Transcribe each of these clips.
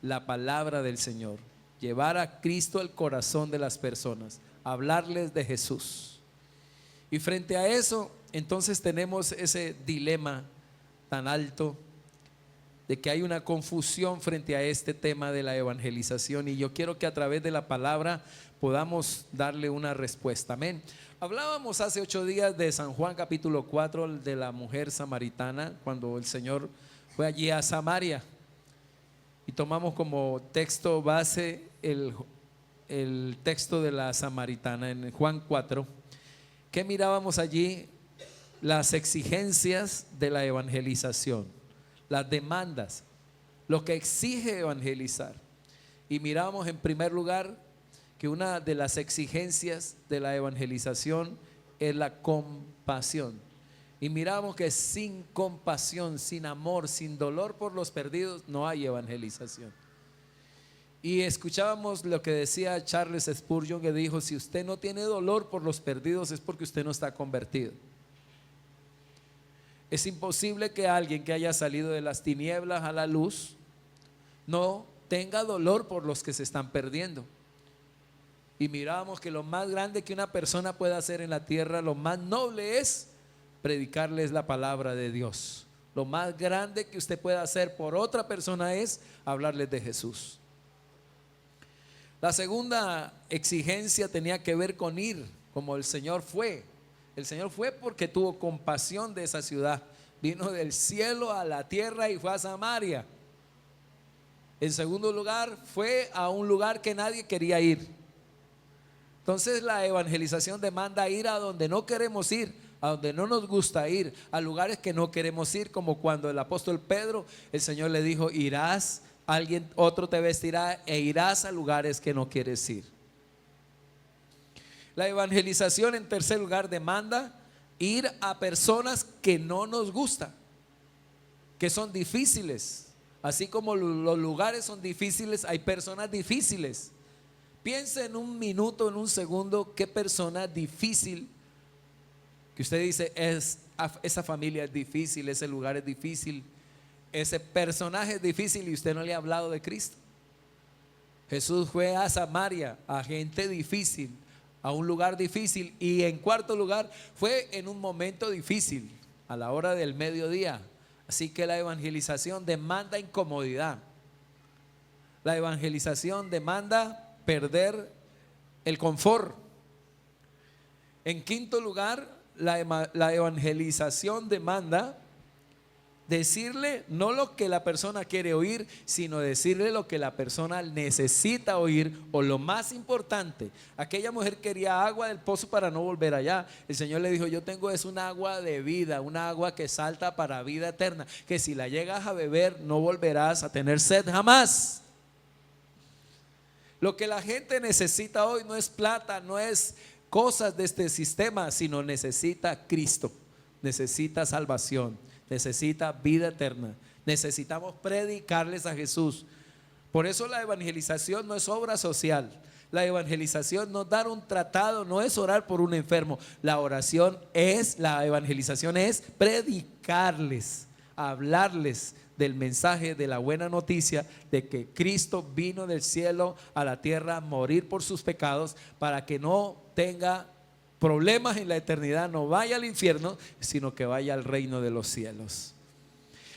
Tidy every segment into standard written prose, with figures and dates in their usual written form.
la palabra del Señor, llevar a Cristo al corazón de las personas, hablarles de Jesús. Y frente a eso, entonces tenemos ese dilema tan alto de que hay una confusión frente a este tema de la evangelización, y yo quiero que a través de la palabra podamos darle una respuesta. Amén. Hablábamos hace 8 días de San Juan capítulo 4, de la mujer samaritana, cuando el Señor fue allí a Samaria, y tomamos como texto base el texto de la samaritana en Juan 4. ¿Qué mirábamos allí? Las exigencias de la evangelización, las demandas, lo que exige evangelizar. Y miramos en primer lugar que una de las exigencias de la evangelización es la compasión. Y miramos que sin compasión, sin amor, sin dolor por los perdidos, no hay evangelización. Y escuchábamos lo que decía Charles Spurgeon, que dijo: si usted no tiene dolor por los perdidos es porque usted no está convertido. Es imposible que alguien que haya salido de las tinieblas a la luz no tenga dolor por los que se están perdiendo. Y miramos que lo más grande que una persona puede hacer en la tierra, lo más noble, es predicarles la palabra de Dios. Lo más grande que usted pueda hacer por otra persona es hablarles de Jesús. La segunda exigencia tenía que ver con ir, como el Señor fue. El Señor fue porque tuvo compasión de esa ciudad. Vino del cielo a la tierra y fue a Samaria. En segundo lugar, fue a un lugar que nadie quería ir. Entonces la evangelización demanda ir a donde no queremos ir, a donde no nos gusta ir, a lugares que no queremos ir, como cuando el apóstol Pedro, el Señor le dijo: irás, alguien otro te vestirá e irás a lugares que no quieres ir. La evangelización, en tercer lugar, demanda ir a personas que no nos gustan, que son difíciles. Así como los lugares son difíciles, hay personas difíciles. Piense en un minuto, en un segundo, qué persona difícil que usted dice: esa familia es difícil, ese lugar es difícil, ese personaje es difícil, y usted no le ha hablado de Cristo. Jesús fue a Samaria, a gente difícil, a un lugar difícil. Y en cuarto lugar, fue en un momento difícil, a la hora del mediodía. Así que la evangelización demanda incomodidad. La evangelización demanda perder el confort. En quinto lugar, la evangelización demanda decirle no lo que la persona quiere oír, sino decirle lo que la persona necesita oír. O lo más importante, aquella mujer quería agua del pozo para no volver allá. El Señor le dijo: yo tengo es un agua de vida, una agua que salta para vida eterna, que si la llegas a beber no volverás a tener sed jamás. Lo que la gente necesita hoy no es plata, no es cosas de este sistema, sino necesita Cristo, necesita salvación, necesita vida eterna. Necesitamos predicarles a Jesús. Por eso la evangelización no es obra social. La evangelización no es dar un tratado, no es orar por un enfermo. La evangelización es predicarles, hablarles del mensaje de la buena noticia de que Cristo vino del cielo a la tierra a morir por sus pecados, para que no tenga problemas en la eternidad, no vaya al infierno, sino que vaya al reino de los cielos.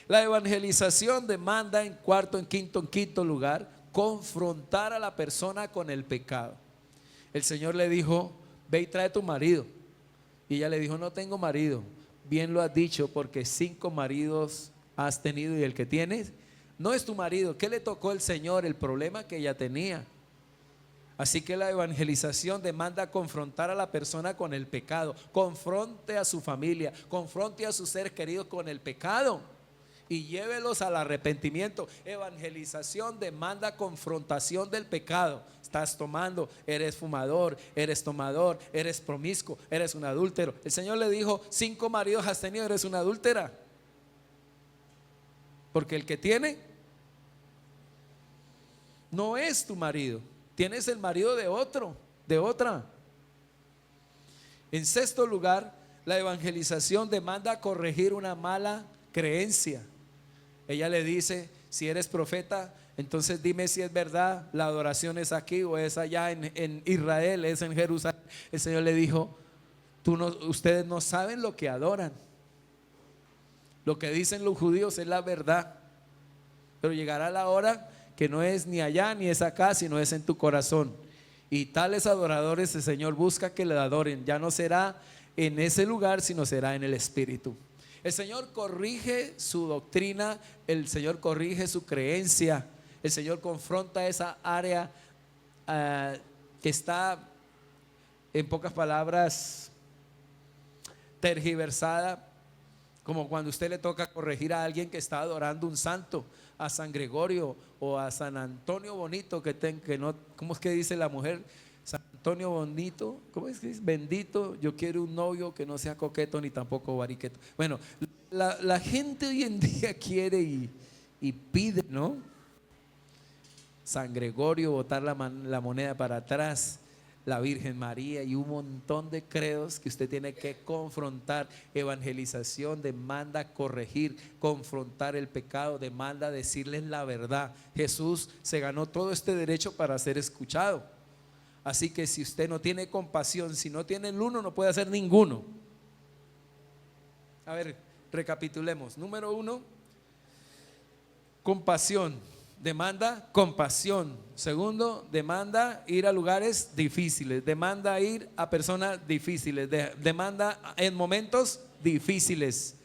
La evangelización demanda, en quinto lugar, confrontar a la persona con el pecado. El Señor le dijo: ve y trae tu marido. Y ella le dijo: no tengo marido. Bien lo has dicho, porque 5 maridos has tenido y el que tienes no es tu marido. ¿Qué le tocó el Señor? El problema que ella tenía. Así que la evangelización demanda confrontar a la persona con el pecado. Confronte a su familia, confronte a sus seres queridos con el pecado y llévelos al arrepentimiento. Evangelización demanda confrontación del pecado. Estás tomando, eres fumador, eres tomador, eres promiscuo, eres un adúltero. El Señor le dijo: 5 maridos has tenido, eres una adúltera. Porque el que tiene no es tu marido, tienes el marido de otro, de otra. En sexto lugar, la evangelización demanda corregir una mala creencia. Ella le dice: si eres profeta, Entonces dime si es verdad, la adoración es aquí o es allá en Israel, es en Jerusalén. El Señor le dijo, ustedes no saben lo que adoran. Lo que dicen los judíos es la verdad, pero llegará la hora que no es ni allá ni es acá, sino es en tu corazón. Y tales adoradores el Señor busca que le adoren. Ya no será en ese lugar, sino será en el Espíritu. El Señor corrige su doctrina, el Señor corrige su creencia, el Señor confronta esa área que está, en pocas palabras, tergiversada, como cuando usted le toca corregir a alguien que está adorando un santo, a San Gregorio o a San Antonio Bonito, que no, ¿cómo es que dice la mujer? San Antonio Bonito, ¿cómo es que dice? Bendito, yo quiero un novio que no sea coqueto ni tampoco bariqueto. Bueno, la gente hoy en día quiere y pide, ¿no? San Gregorio, botar la moneda para atrás, la Virgen María y un montón de credos que usted tiene que confrontar. Evangelización demanda corregir, confrontar el pecado, demanda decirles la verdad. Jesús se ganó todo este derecho para ser escuchado. Así que si usted no tiene compasión, si no tiene el uno, no puede hacer ninguno. A ver, recapitulemos. Número 1, compasión. Demanda compasión. Segundo, demanda ir a lugares difíciles. Demanda ir a personas difíciles. Demanda en momentos difíciles.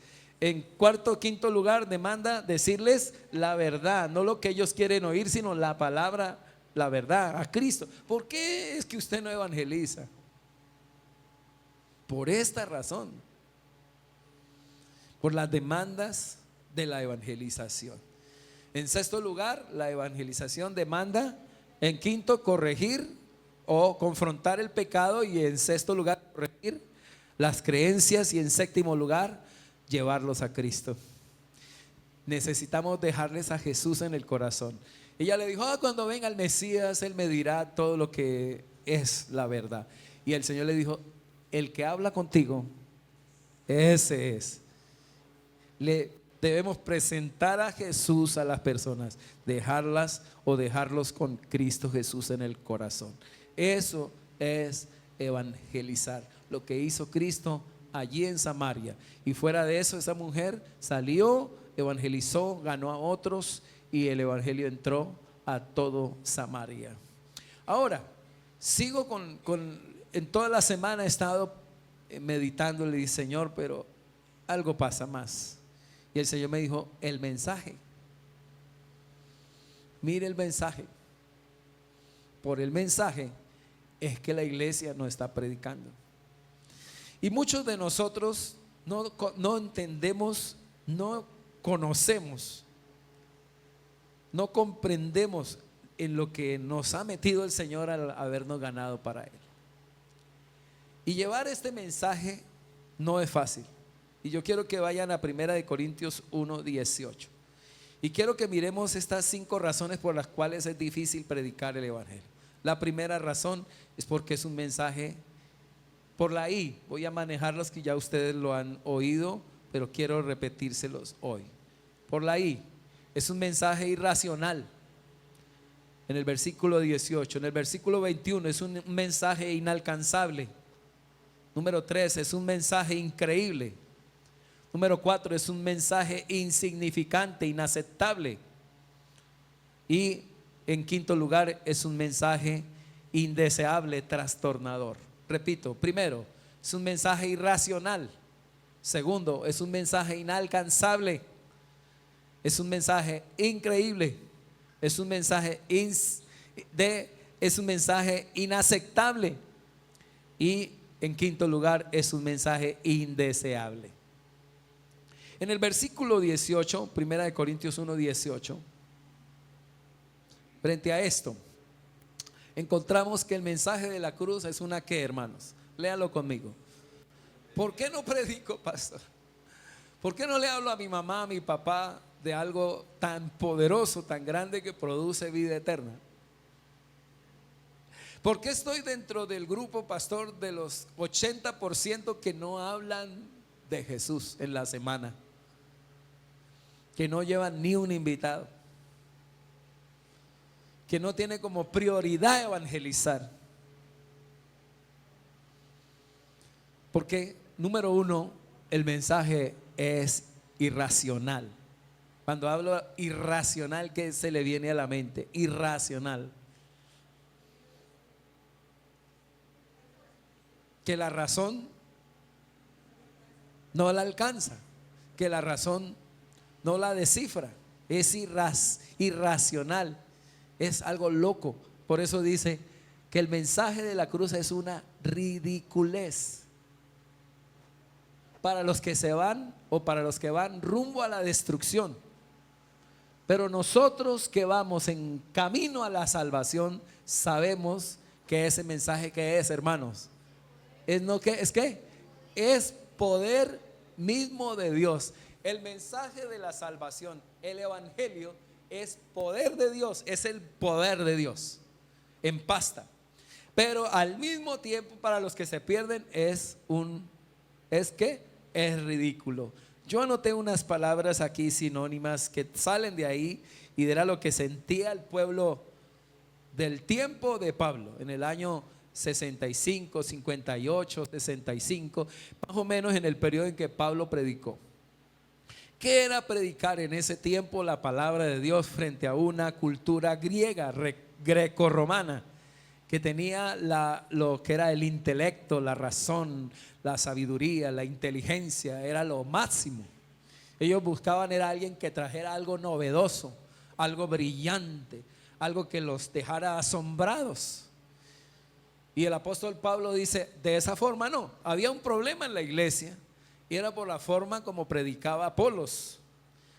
En cuarto, quinto lugar, demanda decirles la verdad. No lo que ellos quieren oír, sino la palabra, la verdad, a Cristo. ¿Por qué es que usted no evangeliza? Por esta razón. Por las demandas de la evangelización. En sexto lugar, la evangelización demanda. En quinto, corregir o confrontar el pecado. Y en sexto lugar, corregir las creencias. Y en séptimo lugar, llevarlos a Cristo. Necesitamos dejarles a Jesús en el corazón. Ella le dijo, cuando venga el Mesías, Él me dirá todo lo que es la verdad. Y el Señor le dijo, el que habla contigo, ese es. Debemos presentar a Jesús a las personas, dejarlas o dejarlos con Cristo Jesús en el corazón. Eso es evangelizar, lo que hizo Cristo allí en Samaria. Y fuera de eso, esa mujer salió, evangelizó, ganó a otros y el evangelio entró a todo Samaria. Ahora, sigo en toda la semana he estado meditando, le dije, Señor, pero algo pasa más. Y el Señor me dijo, el mensaje. Mire el mensaje. Por el mensaje es que la iglesia no está predicando. Y muchos de nosotros no entendemos, no conocemos, no comprendemos en lo que nos ha metido el Señor al habernos ganado para Él. Y llevar este mensaje no es fácil. Y yo quiero que vayan a 1 Corintios 1:18. Y quiero que miremos estas 5 razones por las cuales es difícil predicar el evangelio. La primera razón es porque es un mensaje por la I. Voy a manejar los que ya ustedes lo han oído, pero quiero repetírselos hoy. Por la I, es un mensaje irracional. En el versículo 18. En el versículo 21 es un mensaje inalcanzable. Número 3, es un mensaje increíble. Número 4, es un mensaje insignificante, inaceptable. Y en quinto lugar, es un mensaje indeseable, trastornador. Repito, primero, es un mensaje irracional. Segundo, es un mensaje inalcanzable. Es un mensaje increíble. Es un mensaje inaceptable. Y en quinto lugar, es un mensaje indeseable. En el versículo 18, 1 Corintios 1:18, frente a esto, encontramos que el mensaje de la cruz es una ¿qué, hermanos? Léalo conmigo. ¿Por qué no predico, pastor? ¿Por qué no le hablo a mi mamá, a mi papá de algo tan poderoso, tan grande que produce vida eterna? ¿Por qué estoy dentro del grupo, pastor, de los 80% que no hablan de Jesús en la semana? Que no llevan ni un invitado. que no tiene como prioridad evangelizar. Porque, número uno, el mensaje es irracional. Cuando hablo irracional, ¿qué se le viene a la mente? Irracional. Que la razón no la alcanza, que la razón no la descifra. Es irracional, es algo loco. Por eso dice que el mensaje de la cruz es una ridiculez para los que se van o para los que van rumbo a la destrucción. Pero nosotros que vamos en camino a la salvación sabemos que ese mensaje que es, hermanos, es poder mismo de Dios. El mensaje de la salvación, el evangelio, es poder de Dios, es el poder de Dios en pasta. Pero al mismo tiempo, para los que se pierden, es ridículo. Yo anoté unas palabras aquí sinónimas que salen de ahí y era lo que sentía el pueblo del tiempo de Pablo en el año 65, 58, 65, más o menos en el periodo en que Pablo predicó. ¿Qué era predicar en ese tiempo la palabra de Dios frente a una cultura griega, grecorromana, que tenía lo que era el intelecto, la razón, la sabiduría, la inteligencia? Era lo máximo. Ellos buscaban era alguien que trajera algo novedoso, algo brillante, algo que los dejara asombrados. Y el apóstol Pablo dice, de esa forma no. Había un problema en la iglesia y era por la forma como predicaba Apolos.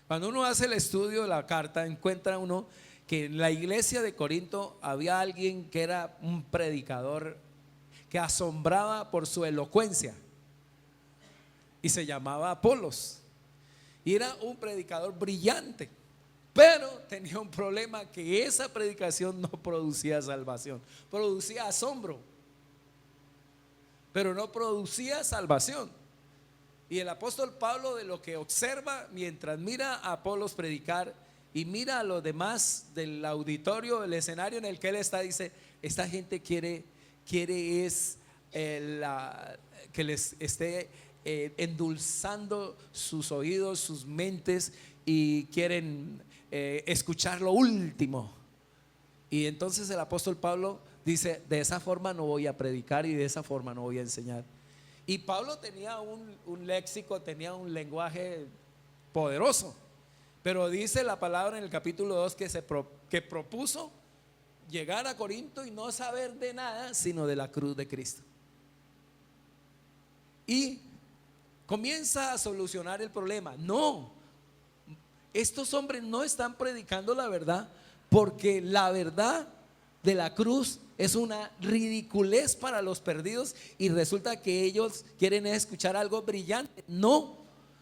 Cuando uno hace el estudio de la carta, encuentra uno que en la iglesia de Corinto había alguien que era un predicador que asombraba por su elocuencia y se llamaba Apolos. Y era un predicador brillante, pero tenía un problema, que esa predicación no producía salvación, producía asombro, pero no producía salvación. Y el apóstol Pablo, de lo que observa mientras mira a Apolos predicar y mira a los demás del auditorio, del escenario en el que él está, dice: esta gente quiere es que les esté endulzando sus oídos, sus mentes, y quieren escuchar lo último. Y entonces el apóstol Pablo dice: de esa forma no voy a predicar y de esa forma no voy a enseñar. Y Pablo tenía un léxico, tenía un lenguaje poderoso, pero dice la palabra en el capítulo 2 que propuso llegar a Corinto y no saber de nada sino de la cruz de Cristo. Y comienza a solucionar el problema. No, estos hombres no están predicando la verdad, porque la verdad de la cruz es una ridiculez para los perdidos, y resulta que ellos quieren escuchar algo brillante. No,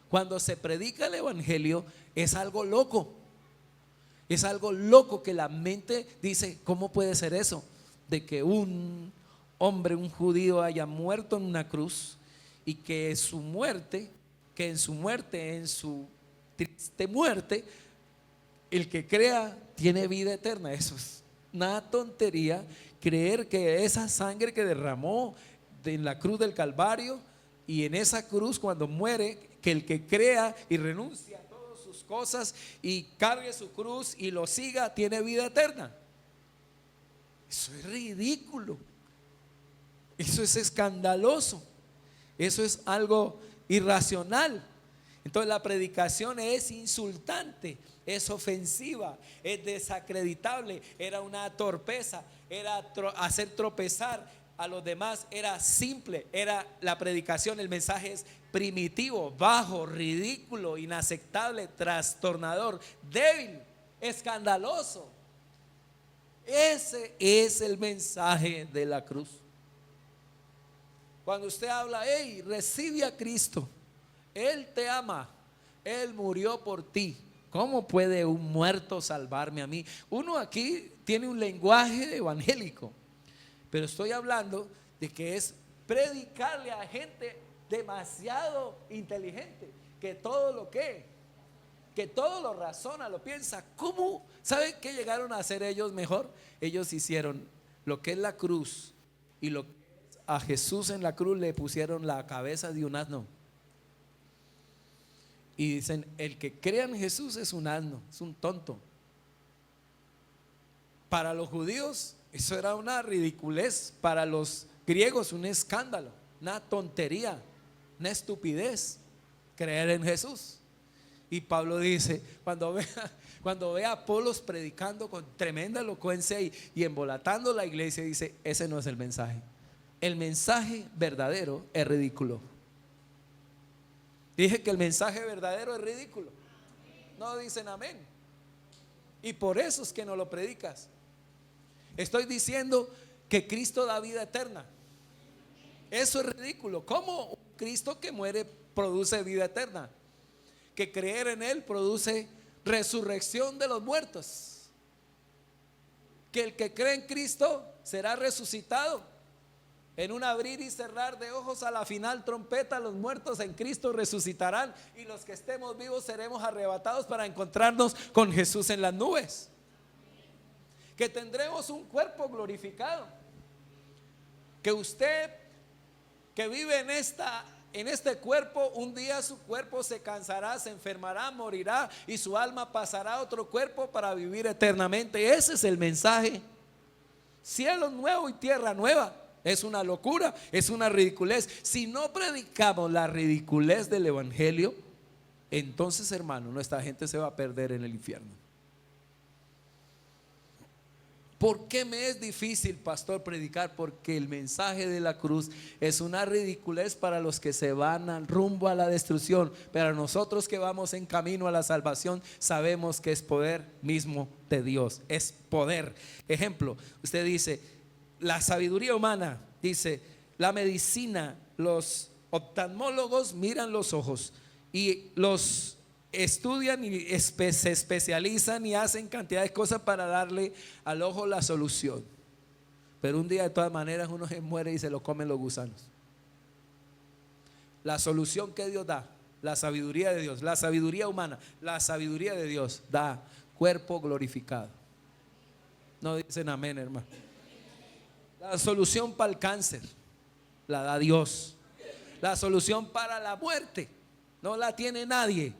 cuando se predica el evangelio es algo loco. Es algo loco que la mente dice: ¿cómo puede ser eso? De que un hombre, un judío, haya muerto en una cruz, y que en su triste muerte, el que crea tiene vida eterna. Eso es una tontería, creer que esa sangre que derramó en la cruz del Calvario, y en esa cruz cuando muere, que el que crea y renuncia a todas sus cosas y cargue su cruz y lo siga, tiene vida eterna. Eso es ridículo, eso es escandaloso, eso es algo irracional. Entonces la predicación es insultante, es ofensiva, es desacreditable, era una torpeza, era hacer tropezar a los demás, era simple, era la predicación, el mensaje es primitivo, bajo, ridículo, inaceptable, trastornador, débil, escandaloso. Ese es el mensaje de la cruz. Cuando usted habla: hey, recibe a Cristo, Él te ama, Él murió por ti, ¿cómo puede un muerto salvarme a mí? Uno aquí tiene un lenguaje evangélico, pero estoy hablando de que es predicarle a gente demasiado inteligente, que todo lo que que todo lo razona, lo piensa. ¿Cómo? ¿Saben qué llegaron a hacer ellos mejor? Ellos hicieron lo que es la cruz y lo que es a Jesús en la cruz le pusieron la cabeza de un asno. Y dicen, el que crea en Jesús es un asno, es un tonto. Para los judíos eso era una ridiculez, para los griegos un escándalo, una tontería, una estupidez creer en Jesús. Y Pablo dice, cuando ve a Apolos predicando con tremenda elocuencia y embolatando la iglesia, dice, ese no es el mensaje. El mensaje verdadero es ridículo. Dije que el mensaje verdadero es ridículo. No dicen amén. Y por eso es que no lo predicas. Estoy diciendo que Cristo da vida eterna. Eso es ridículo. ¿Cómo un Cristo que muere produce vida eterna? Que creer en Él produce resurrección de los muertos. Que el que cree en Cristo será resucitado. En un abrir y cerrar de ojos, a la final trompeta, los muertos en Cristo resucitarán y los que estemos vivos seremos arrebatados para encontrarnos con Jesús en las nubes. Que tendremos un cuerpo glorificado. Que usted que vive en este cuerpo, un día su cuerpo se cansará, se enfermará, morirá y su alma pasará a otro cuerpo para vivir eternamente. Ese es el mensaje. Cielo nuevo y tierra nueva. Es una locura, es una ridiculez. Si no predicamos la ridiculez del evangelio, entonces, hermano, nuestra gente se va a perder en el infierno. ¿Por qué me es difícil, pastor, predicar? Porque el mensaje de la cruz es una ridiculez para los que se van al rumbo a la destrucción. Pero nosotros que vamos en camino a la salvación, sabemos que es poder mismo de Dios. Es poder. Ejemplo, usted dice, la sabiduría humana, dice, la medicina, los oftalmólogos miran los ojos y los estudian y se especializan y hacen cantidad de cosas para darle al ojo la solución. Pero un día de todas maneras uno se muere y se lo comen los gusanos. La solución que Dios da, la sabiduría de Dios, la sabiduría humana, la sabiduría de Dios da cuerpo glorificado. No dicen amén, hermano. La solución para el cáncer la da Dios. La solución para la muerte no la tiene nadie.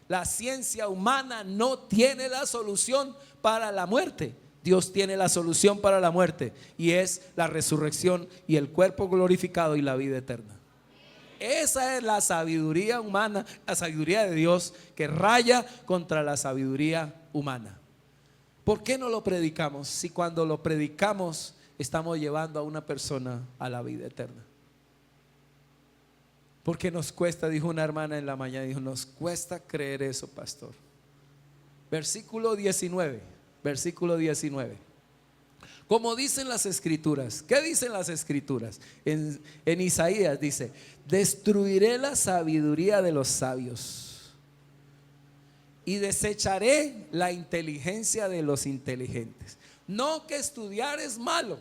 La ciencia humana no tiene la solución para la muerte. Dios tiene la solución para la muerte y es la resurrección y el cuerpo glorificado y la vida eterna. Esa es la sabiduría humana, la sabiduría de Dios que raya contra la sabiduría humana. ¿Por qué no lo predicamos? Si cuando lo predicamos estamos llevando a una persona a la vida eterna. Porque nos cuesta, dijo una hermana en la mañana, dijo, nos cuesta creer eso, pastor. Versículo 19. Como dicen las escrituras. ¿Qué dicen las escrituras? En Isaías dice, destruiré la sabiduría de los sabios y desecharé la inteligencia de los inteligentes. No que estudiar es malo,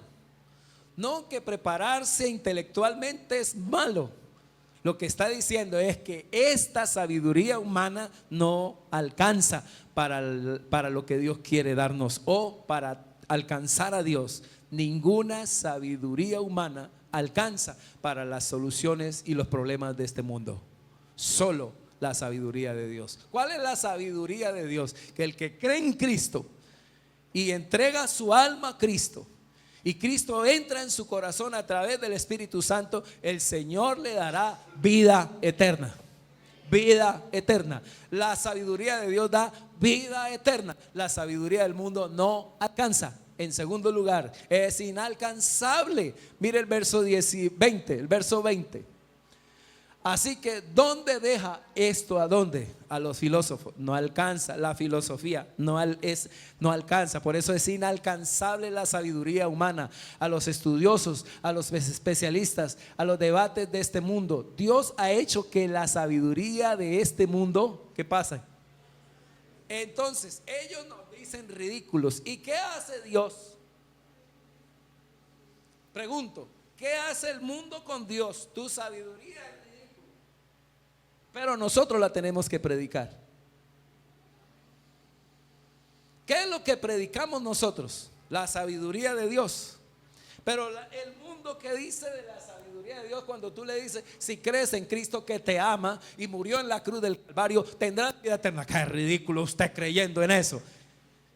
no que prepararse intelectualmente es malo. Lo que está diciendo es que esta sabiduría humana no alcanza para lo que Dios quiere darnos o para alcanzar a Dios. Ninguna sabiduría humana alcanza para las soluciones y los problemas de este mundo. Solo la sabiduría de Dios. ¿Cuál es la sabiduría de Dios? Que el que cree en Cristo y entrega su alma a Cristo, y Cristo entra en su corazón a través del Espíritu Santo, el Señor le dará vida eterna. Vida eterna. La sabiduría de Dios da vida eterna. La sabiduría del mundo no alcanza. En segundo lugar, es inalcanzable. Mire el verso 20, el verso 20. Así que ¿dónde deja esto? ¿A dónde? A los filósofos. No alcanza. La filosofía no alcanza. Por eso es inalcanzable la sabiduría humana. A los estudiosos, a los especialistas, a los debates de este mundo. Dios ha hecho que la sabiduría de este mundo, ¿qué pasa? Entonces ellos nos dicen ridículos. ¿Y qué hace Dios? Pregunto, ¿qué hace el mundo con Dios? Tu sabiduría. Pero nosotros la tenemos que predicar. que predicamos nosotros, la sabiduría de Dios. Pero el mundo que dice de la sabiduría de Dios, cuando tú le dices, si crees en Cristo que te ama y murió en la cruz del Calvario, tendrás vida eterna. ¡Qué ridículo usted creyendo en eso!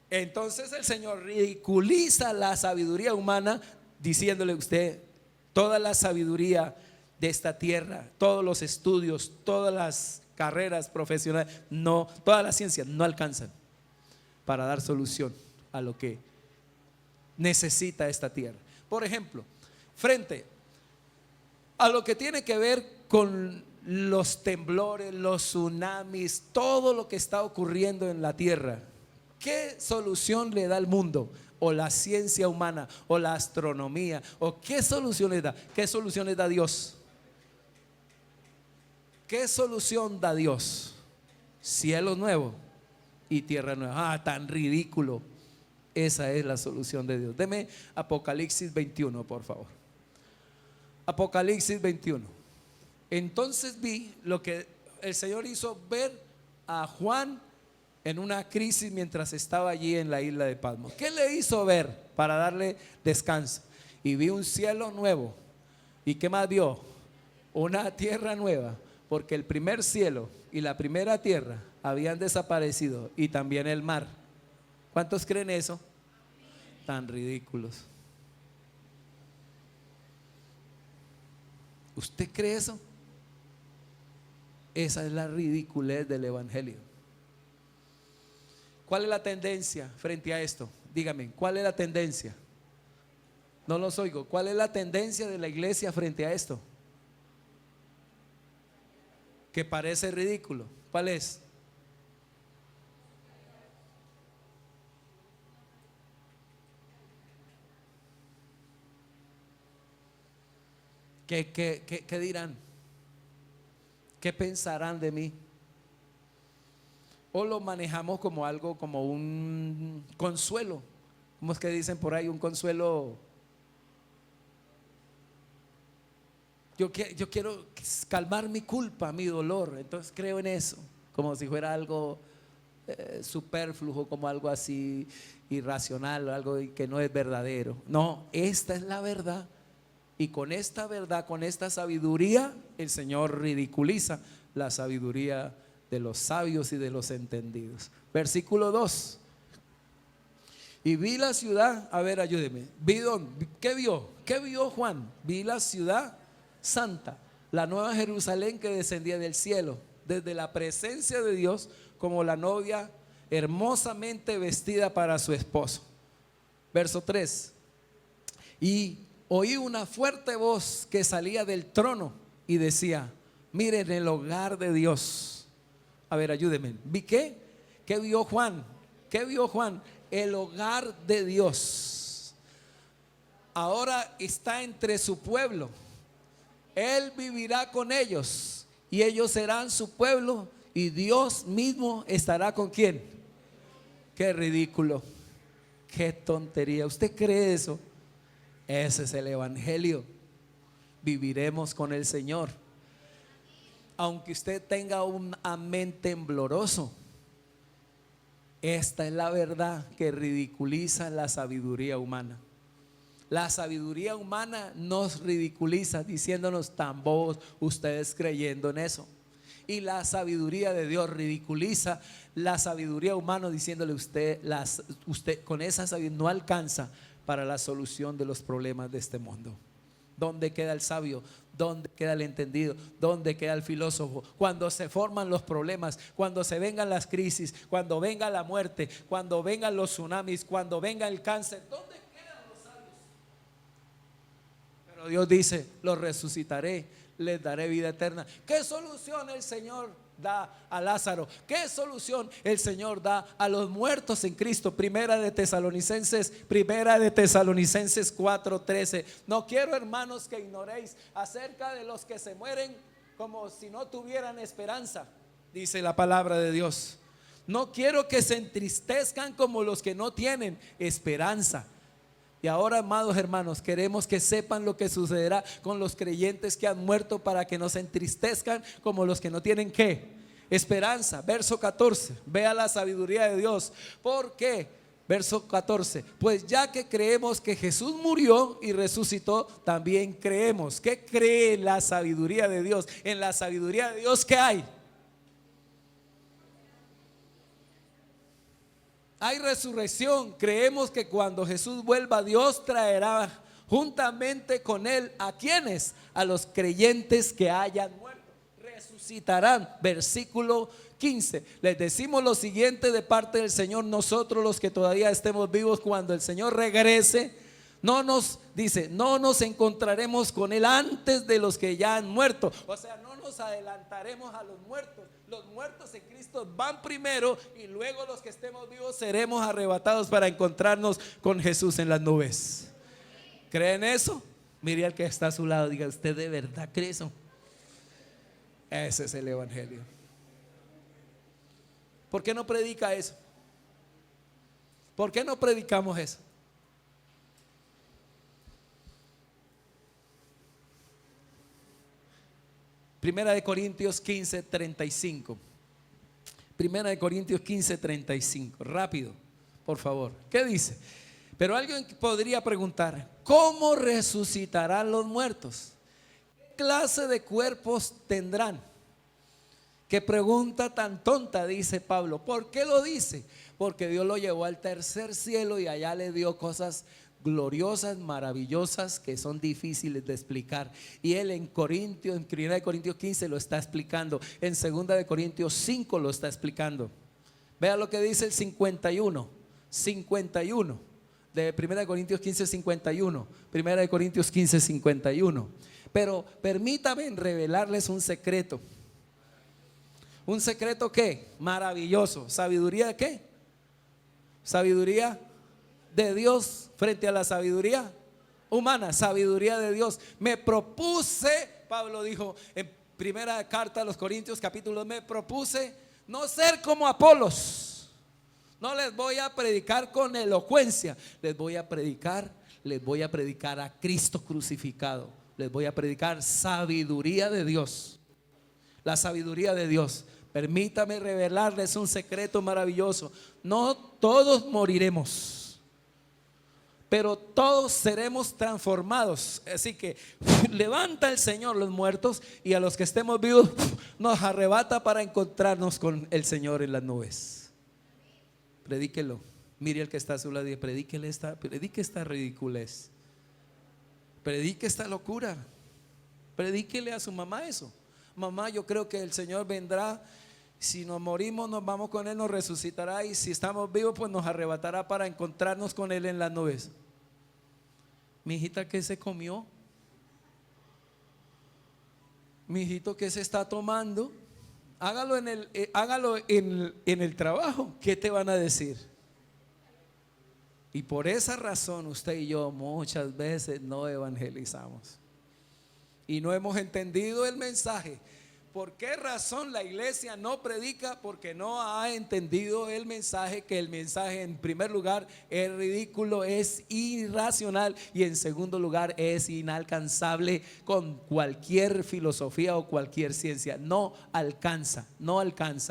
Entonces el Señor ridiculiza la sabiduría humana diciéndole a usted, toda la sabiduría de esta tierra, todos los estudios, todas las carreras profesionales, no, todas las ciencias no alcanzan para dar solución a lo que necesita esta tierra. Por ejemplo, frente a lo que tiene que ver con los temblores, los tsunamis, todo lo que está ocurriendo en la tierra, ¿qué solución le da al mundo? O la ciencia humana, o la astronomía, o qué soluciones da. ¿Qué soluciones da Dios? ¿Qué solución da Dios? Cielo nuevo y tierra nueva. Ah, tan ridículo. Esa es la solución de Dios. Deme Apocalipsis 21, por favor. Apocalipsis 21. Entonces vi lo que el Señor hizo ver a Juan en una crisis mientras estaba allí en la isla de Patmos. ¿Qué le hizo ver para darle descanso? Y vi un cielo nuevo. ¿Y qué más vio? Una tierra nueva, porque el primer cielo y la primera tierra habían desaparecido, y también el mar. ¿Cuántos creen eso? Tan ridículos. ¿Usted cree eso? Esa es la ridiculez del evangelio. ¿Cuál es la tendencia frente a esto? Dígame, ¿cuál es la tendencia? No los oigo. ¿Cuál es la tendencia de la iglesia frente a esto? Que parece ridículo. ¿Cuál es? ¿Qué dirán? ¿Qué pensarán de mí? O lo manejamos como algo, como un consuelo. ¿Cómo es que dicen por ahí? Un consuelo. Yo quiero calmar mi culpa, mi dolor. Entonces creo en eso, como si fuera algo superfluo, como algo así irracional, algo que no es verdadero. No, esta es la verdad. Y con esta verdad, con esta sabiduría, el Señor ridiculiza la sabiduría de los sabios y de los entendidos. Versículo 2. Y vi la ciudad, a ver, ayúdeme. ¿Qué vio? ¿Qué vio Juan? Vi la ciudad santa, la nueva Jerusalén que descendía del cielo, desde la presencia de Dios, como la novia hermosamente vestida para su esposo. Verso 3. Y oí una fuerte voz que salía del trono y decía: miren el hogar de Dios. A ver, ayúdenme. ¿Vi qué? ¿Qué vio Juan? ¿Qué vio Juan? El hogar de Dios. Ahora está entre su pueblo. Él vivirá con ellos y ellos serán su pueblo, y Dios mismo estará con ¿quién? Qué ridículo, qué tontería. ¿Usted cree eso? Ese es el evangelio. Viviremos con el Señor, aunque usted tenga un amén tembloroso. Esta es la verdad que ridiculiza la sabiduría humana. La sabiduría humana nos ridiculiza diciéndonos tan bobos ustedes creyendo en eso. Y la sabiduría de Dios ridiculiza la sabiduría humana diciéndole usted con esa sabiduría no alcanza para la solución de los problemas de este mundo. ¿Dónde queda el sabio? ¿Dónde queda el entendido? ¿Dónde queda el filósofo? Cuando se forman los problemas, cuando se vengan las crisis, cuando venga la muerte, cuando vengan los tsunamis, cuando venga el cáncer, ¿dónde quedan los sabios? Pero Dios dice: los resucitaré, les daré vida eterna. ¿Qué solución el Señor da a Lázaro? ¿Qué solución el Señor da a los muertos en Cristo? Primera de Tesalonicenses 4:13. No quiero, hermanos, que ignoréis acerca de los que se mueren como si no tuvieran esperanza, dice la palabra de Dios. No quiero que se entristezcan como los que no tienen esperanza. Y ahora, amados hermanos, queremos que sepan lo que sucederá con los creyentes que han muerto, para que no se entristezcan como los que no tienen ¿qué? Esperanza. Verso 14. Vea la sabiduría de Dios. ¿Por qué? Verso 14, pues ya que creemos que Jesús murió y resucitó, también creemos. ¿Qué cree la sabiduría de Dios? En la sabiduría de Dios, ¿qué hay? Hay resurrección. Creemos que cuando Jesús vuelva, Dios traerá juntamente con él ¿a quiénes? A los creyentes que hayan muerto. Resucitarán. Versículo 15. Les decimos lo siguiente de parte del Señor: nosotros los que todavía estemos vivos, cuando el Señor regrese, no nos encontraremos con él antes de los que ya han muerto. O sea, no nos adelantaremos a los muertos. Los muertos en Cristo van primero y luego los que estemos vivos seremos arrebatados para encontrarnos con Jesús en las nubes. ¿Creen eso? Mire al que está a su lado, diga: ¿usted de verdad cree eso? Ese es el evangelio. ¿Por qué no predica eso? ¿Por qué no predicamos eso? Primera de Corintios 15:35. Primera de Corintios 15:35. Rápido, por favor. ¿Qué dice? Pero alguien podría preguntar: ¿cómo resucitarán los muertos? ¿Qué clase de cuerpos tendrán? Qué pregunta tan tonta, dice Pablo. ¿Por qué lo dice? Porque Dios lo llevó al tercer cielo y allá le dio cosas gloriosas, maravillosas, que son difíciles de explicar. Y él en 1 Corintios 15 lo está explicando. En 2 de Corintios 5 lo está explicando. Vea lo que dice el 51 de 1 de Corintios 15, 51. 1 de Corintios 15, 51. Pero permítame revelarles un secreto. ¿Un secreto qué? Maravilloso. ¿Sabiduría de qué? Sabiduría de Dios frente a la sabiduría humana. Sabiduría de Dios. Me propuse, Pablo dijo en primera carta a los Corintios capítulo 2, me propuse no ser como Apolos. No les voy a predicar con elocuencia, les voy a predicar a Cristo crucificado. Les voy a predicar sabiduría de Dios. La sabiduría de Dios. Permítame revelarles un secreto maravilloso. No todos moriremos, pero todos seremos transformados. Así que levanta el Señor los muertos y a los que estemos vivos nos arrebata para encontrarnos con el Señor en las nubes. Predíquelo. Mire al que está a su lado y predique esta ridiculez. Predique esta locura. Predíquele a su mamá eso. Mamá, yo creo que el Señor vendrá. Si nos morimos, nos vamos con Él, nos resucitará. Y si estamos vivos, pues nos arrebatará para encontrarnos con Él en las nubes. Mi hijita, ¿qué se comió? Mi hijito, ¿qué se está tomando? Hágalo en el trabajo. ¿Qué te van a decir? Y por esa razón usted y yo muchas veces no evangelizamos y no hemos entendido el mensaje. ¿Por qué razón la iglesia no predica? Porque no ha entendido el mensaje, que el mensaje en primer lugar es ridículo, es irracional, y en segundo lugar es inalcanzable con cualquier filosofía o cualquier ciencia. No alcanza.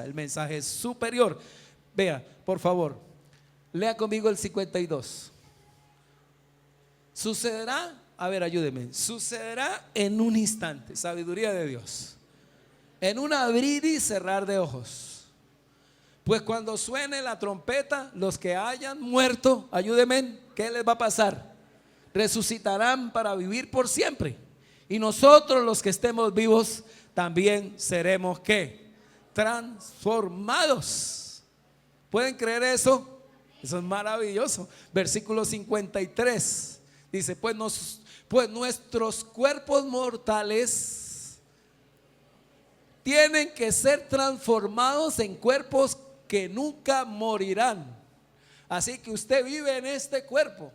El mensaje es superior. Vea, por favor, lea conmigo el 52. Sucederá, a ver, ayúdeme. Sucederá en un instante, sabiduría de Dios, en un abrir y cerrar de ojos. Pues cuando suene la trompeta, los que hayan muerto, ayúdenme, ¿qué les va a pasar? Resucitarán para vivir por siempre. Y nosotros los que estemos vivos también seremos ¿qué? Transformados. ¿Pueden creer eso? Eso es maravilloso. Versículo 53 dice: pues nuestros cuerpos mortales tienen que ser transformados en cuerpos que nunca morirán. Así que usted vive en este cuerpo,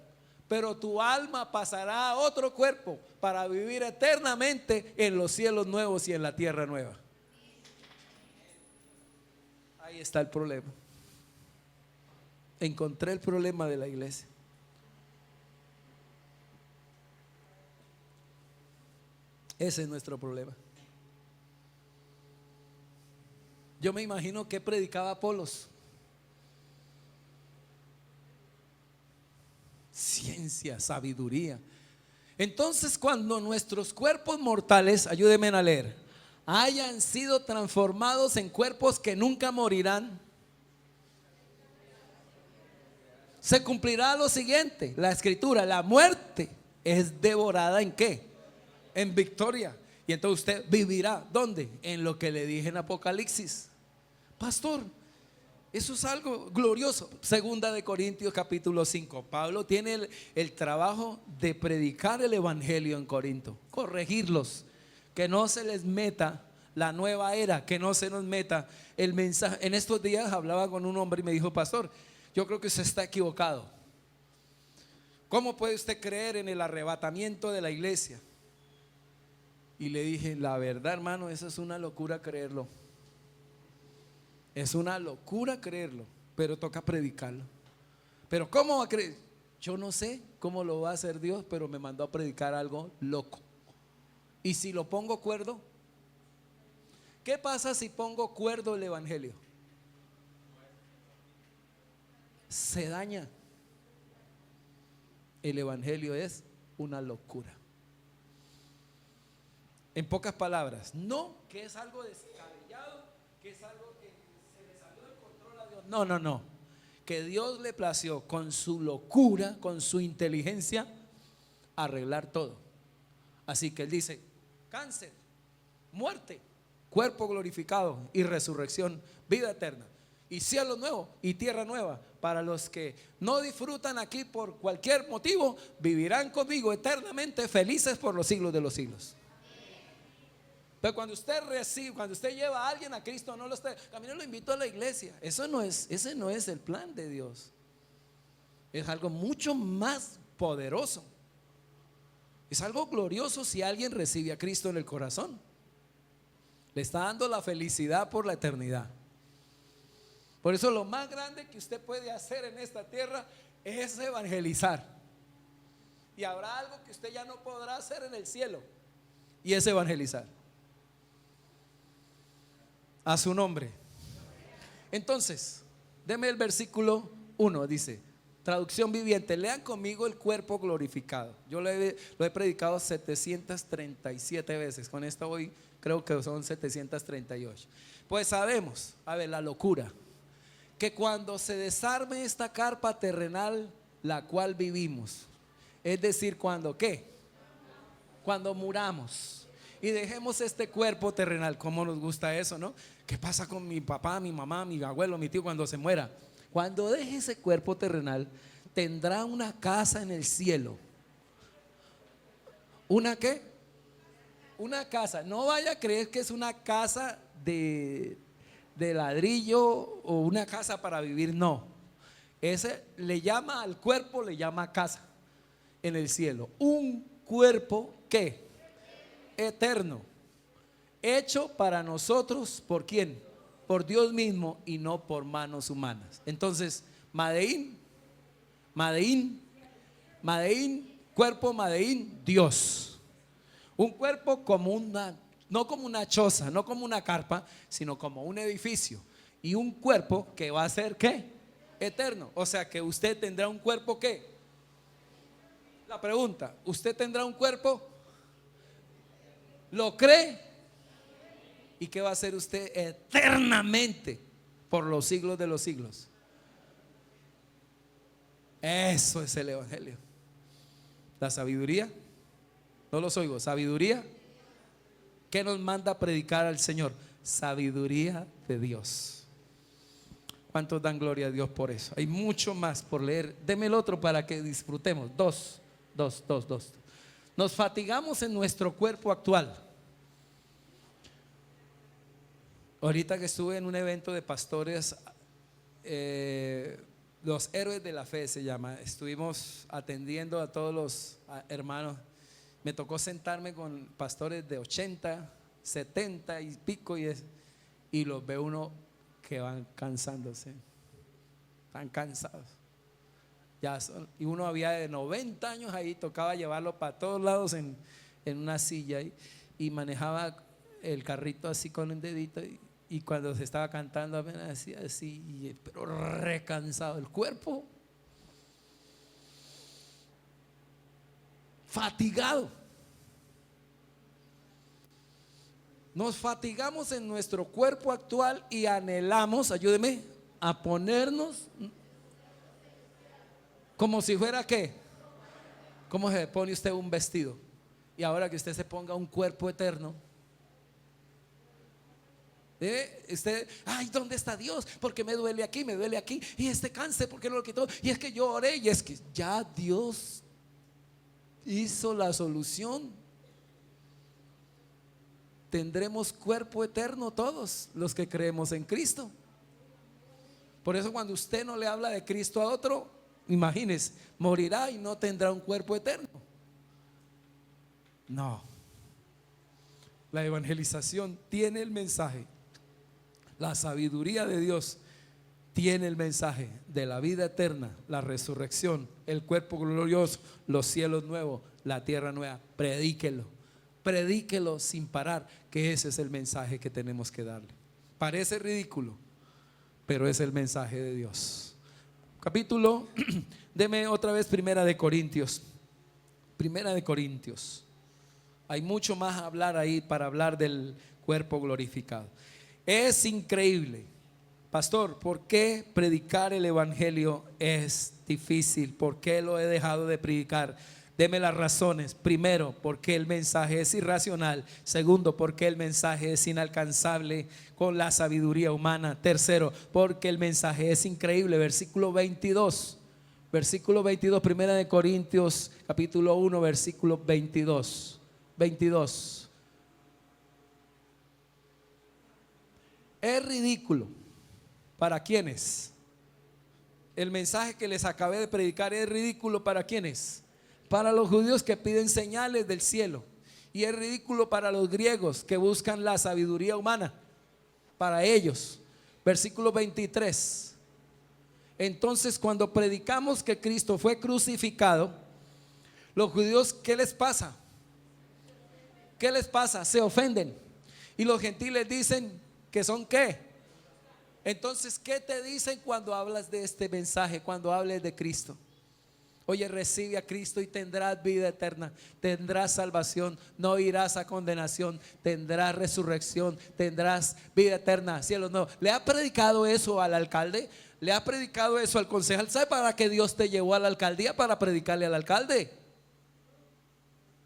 pero tu alma pasará a otro cuerpo para vivir eternamente en los cielos nuevos y en la tierra nueva. Ahí está el problema. Encontré el problema de la iglesia. Ese es nuestro problema. Yo me imagino que predicaba Apolos. inteligencia, sabiduría. Entonces, cuando nuestros cuerpos mortales, ayúdenme a leer, hayan sido transformados en cuerpos que nunca morirán, se cumplirá lo siguiente, la escritura: la muerte es devorada ¿en qué? En victoria. Y entonces usted vivirá, ¿dónde? En lo que le dije en Apocalipsis. Pastor, eso es algo glorioso. Segunda de Corintios capítulo 5. Pablo tiene el trabajo de predicar el evangelio en Corinto, corregirlos, que no se les meta la nueva era, que no se nos meta el mensaje. En estos días hablaba con un hombre y me dijo: pastor, yo creo que usted está equivocado. ¿Cómo puede usted creer en el arrebatamiento de la iglesia? Y le dije: la verdad, hermano, eso es una locura creerlo. Es una locura creerlo, pero toca predicarlo. Pero ¿cómo va a creer? Yo no sé cómo lo va a hacer Dios, pero me mandó a predicar algo loco. ¿Y si lo pongo cuerdo? ¿Qué pasa si pongo cuerdo el evangelio? Se daña. El evangelio es una locura. En pocas palabras, no que es algo descabellado, que es algo que se le salió del control a Dios. No, no, no. Que Dios le plació con su locura, con su inteligencia, arreglar todo. Así que Él dice: cáncer, muerte, cuerpo glorificado y resurrección, vida eterna, y cielo nuevo y tierra nueva. Para los que no disfrutan aquí por cualquier motivo, vivirán conmigo eternamente felices por los siglos de los siglos. Pero cuando usted recibe, cuando usted lleva a alguien a Cristo, no lo está, también lo invito a la iglesia. Ese no es el plan de Dios. Es algo mucho más poderoso. Es algo glorioso si alguien recibe a Cristo en el corazón. Le está dando la felicidad por la eternidad. Por eso lo más grande que usted puede hacer en esta tierra es evangelizar. Y habrá algo que usted ya no podrá hacer en el cielo, y es evangelizar. A su nombre. Entonces, deme el versículo 1, dice, traducción viviente. Lean conmigo: el cuerpo glorificado. Yo lo he predicado 737 veces. Con esto hoy creo que son 738. Pues sabemos, a ver, la locura, que cuando se desarme esta carpa terrenal, la cual vivimos, es decir, cuando ¿qué? Cuando muramos y dejemos este cuerpo terrenal. ¿Cómo nos gusta eso, no? ¿Qué pasa con mi papá, mi mamá, mi abuelo, mi tío cuando se muera? Cuando deje ese cuerpo terrenal, tendrá una casa en el cielo. ¿Una qué? Una casa. No vaya a creer que es una casa de ladrillo o una casa para vivir. No. Ese le llama al cuerpo, le llama casa en el cielo. Un cuerpo ¿qué? Eterno, hecho para nosotros. ¿Por quién? Por Dios mismo y no por manos humanas. Entonces, Madeín, cuerpo Madeín, Dios. Un cuerpo como no como una choza, no como una carpa, sino como un edificio. Y un cuerpo que va a ser ¿qué? Eterno. O sea que usted tendrá un cuerpo ¿qué? La pregunta: ¿usted tendrá un cuerpo? ¿Lo cree? ¿Y qué va a hacer usted eternamente por los siglos de los siglos? Eso es el evangelio. La sabiduría, no los oigo. Sabiduría. ¿Qué nos manda a predicar al Señor? Sabiduría de Dios. ¿Cuántos dan gloria a Dios por eso? Hay mucho más por leer. Deme el otro para que disfrutemos. Dos. Nos fatigamos en nuestro cuerpo actual. Ahorita que estuve en un evento de pastores, los héroes de la fe se llama. Estuvimos atendiendo a todos los hermanos. Me tocó sentarme con pastores de 80, 70 y pico, y los ve uno que van cansándose. Están cansados. Y uno había de 90 años ahí, tocaba llevarlo para todos lados en una silla, y manejaba el carrito así con un dedito, y cuando se estaba cantando apenas hacía así, pero recansado el cuerpo. fatigado. Nos fatigamos en nuestro cuerpo actual y anhelamos, ayúdeme, a ponernos como si fuera ¿qué? ¿Cómo se pone usted un vestido? Y ahora que usted se ponga un cuerpo eterno, usted, ay, ¿dónde está Dios? Porque me duele aquí, y este cáncer, ¿por qué no lo quitó? Y es que yo oré, y es que ya Dios hizo la solución. Tendremos cuerpo eterno todos los que creemos en Cristo. Por eso cuando usted no le habla de Cristo a otro, imagínese, morirá y no tendrá un cuerpo eterno. No. La evangelización tiene el mensaje. La sabiduría de Dios tiene el mensaje de la vida eterna, la resurrección, el cuerpo glorioso, los cielos nuevos, la tierra nueva. Predíquelo sin parar, que ese es el mensaje que tenemos que darle. Parece ridículo, pero es el mensaje de Dios. Capítulo, deme otra vez Primera de Corintios. Primera de Corintios. Hay mucho más a hablar ahí para hablar del cuerpo glorificado. Es increíble, pastor, ¿por qué predicar el evangelio es difícil? ¿Por qué lo he dejado de predicar? Deme las razones. Primero, porque el mensaje es irracional. Segundo, porque el mensaje es inalcanzable con la sabiduría humana. Tercero, porque el mensaje es increíble. Versículo 22. Versículo 22, Primera de Corintios, capítulo 1, versículo 22. 22. Es ridículo. ¿Para quiénes? El mensaje que les acabé de predicar es ridículo. ¿Para quiénes? Para los judíos que piden señales del cielo, y es ridículo para los griegos que buscan la sabiduría humana. Para ellos, versículo 23. Entonces, cuando predicamos que Cristo fue crucificado, los judíos, ¿qué les pasa? ¿Qué les pasa? Se ofenden. Y los gentiles dicen que son ¿qué? Entonces, ¿qué te dicen cuando hablas de este mensaje, cuando hables de Cristo? Oye, recibe a Cristo y tendrás vida eterna, tendrás salvación, no irás a condenación, tendrás resurrección, tendrás vida eterna, cielos nuevos. ¿Le ha predicado eso al alcalde? ¿Le ha predicado eso al concejal? ¿Sabe para qué Dios te llevó a la alcaldía? Para predicarle al alcalde.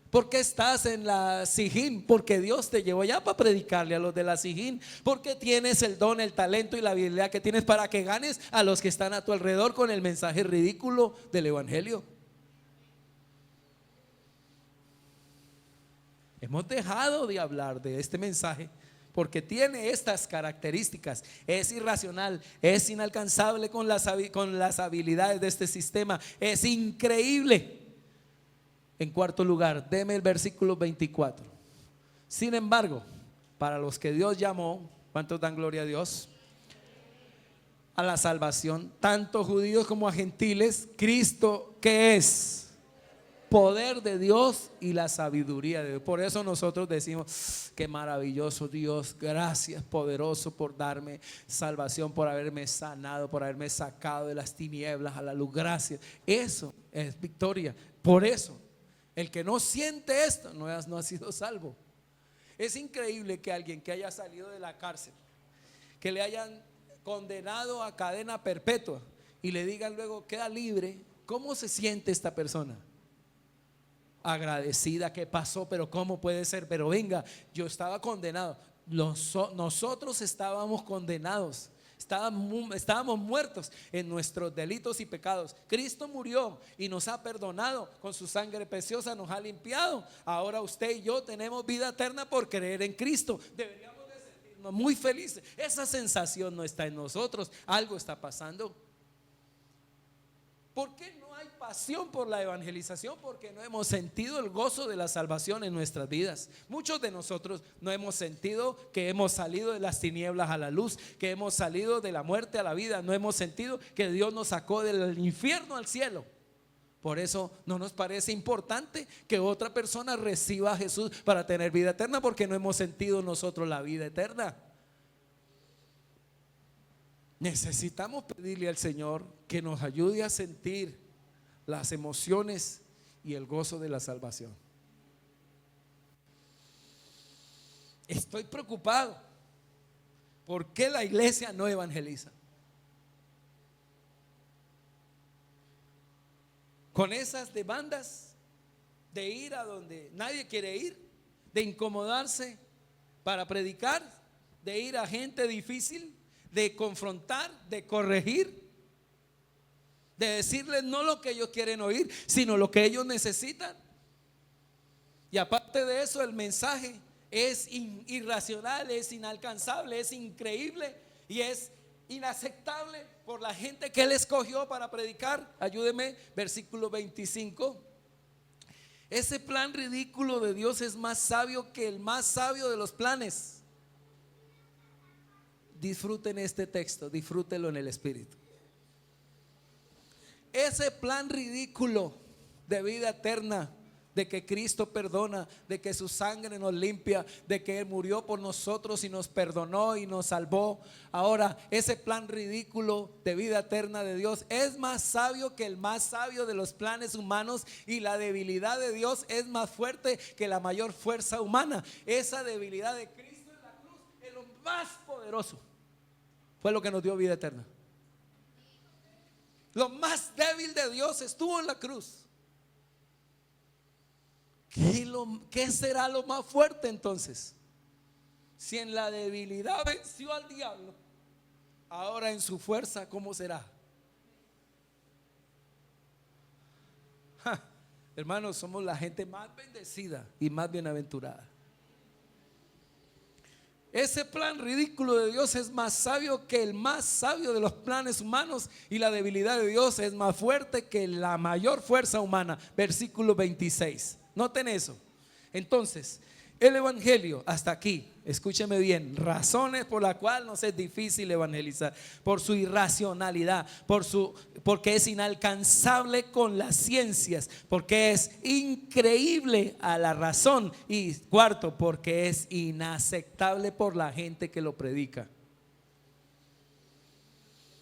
¿Por qué estás en la Sijín? Porque Dios te llevó allá para predicarle a los de la Sijín. Porque tienes el don, el talento y la habilidad que tienes para que ganes a los que están a tu alrededor con el mensaje ridículo del evangelio. Hemos dejado de hablar de este mensaje porque tiene estas características. Es irracional, es inalcanzable con las habilidades de este sistema. Es increíble. En cuarto lugar, deme el versículo 24. Sin embargo, para los que Dios llamó, ¿cuántos dan gloria a Dios? A la salvación, tanto judíos como a gentiles, Cristo, ¿qué es? Poder de Dios y la sabiduría de Dios. Por eso nosotros decimos, qué maravilloso Dios, gracias poderoso por darme salvación, por haberme sanado, por haberme sacado de las tinieblas a la luz. Gracias. Eso es victoria. Por eso el que no siente esto no ha sido salvo. Es increíble que alguien que haya salido de la cárcel, que le hayan condenado a cadena perpetua y le digan luego queda libre, ¿cómo se siente esta persona? Agradecida. ¿Qué pasó? Pero ¿cómo puede ser? Pero venga, yo estaba condenado. Nosotros estábamos condenados. Estábamos muertos en nuestros delitos y pecados. Cristo murió y nos ha perdonado. Con su sangre preciosa nos ha limpiado. Ahora usted y yo tenemos vida eterna por creer en Cristo. Deberíamos de sentirnos muy felices. Esa sensación no está en nosotros. Algo está pasando. ¿Por qué no hay pasión por la evangelización? Porque no hemos sentido el gozo de la salvación en nuestras vidas. Muchos de nosotros no hemos sentido que hemos salido de las tinieblas a la luz, que hemos salido de la muerte a la vida. No hemos sentido que Dios nos sacó del infierno al cielo. Por eso no nos parece importante que otra persona reciba a Jesús para tener vida eterna, porque no hemos sentido nosotros la vida eterna. Necesitamos pedirle al Señor que nos ayude a sentir las emociones y el gozo de la salvación. Estoy preocupado. ¿Por qué la iglesia no evangeliza? Con esas demandas de ir a donde nadie quiere ir, de incomodarse para predicar, de ir a gente difícil, de confrontar, de corregir, de decirles no lo que ellos quieren oír, sino lo que ellos necesitan. Y aparte de eso, el mensaje es irracional, es inalcanzable, es increíble y es inaceptable por la gente que Él escogió para predicar. Ayúdeme, versículo 25. Ese plan ridículo de Dios es más sabio que el más sabio de los planes. Disfruten este texto, disfrútenlo en el Espíritu. Ese plan ridículo de vida eterna, de que Cristo perdona, de que su sangre nos limpia, de que Él murió por nosotros y nos perdonó y nos salvó. Ahora, ese plan ridículo de vida eterna de Dios es más sabio que el más sabio de los planes humanos, y la debilidad de Dios es más fuerte que la mayor fuerza humana. Esa debilidad de Cristo en la cruz es lo más poderoso. Fue lo que nos dio vida eterna. Lo más débil de Dios estuvo en la cruz. ¿Qué será lo más fuerte entonces? Si en la debilidad venció al diablo, ahora en su fuerza, ¿cómo será? Hermanos, somos la gente más bendecida y más bienaventurada. Ese plan ridículo de Dios es más sabio que el más sabio de los planes humanos, y la debilidad de Dios es más fuerte que la mayor fuerza humana. Versículo 26. Noten eso. Entonces, el evangelio hasta aquí, escúcheme bien, razones por las cuales nos es difícil evangelizar: por su irracionalidad, porque es inalcanzable con las ciencias, porque es increíble a la razón, y cuarto, porque es inaceptable por la gente que lo predica.